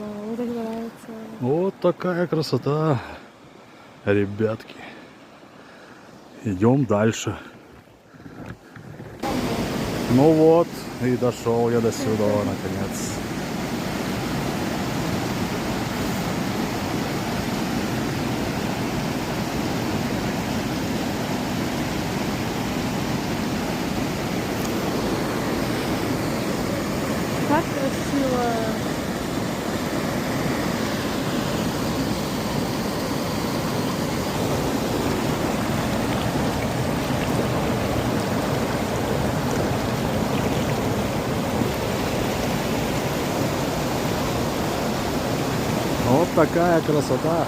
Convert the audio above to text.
Мне так нравится. Вот такая красота, ребятки. Идем дальше. Ну вот, и дошел я до сюда, наконец. Как красиво. Вот такая красота.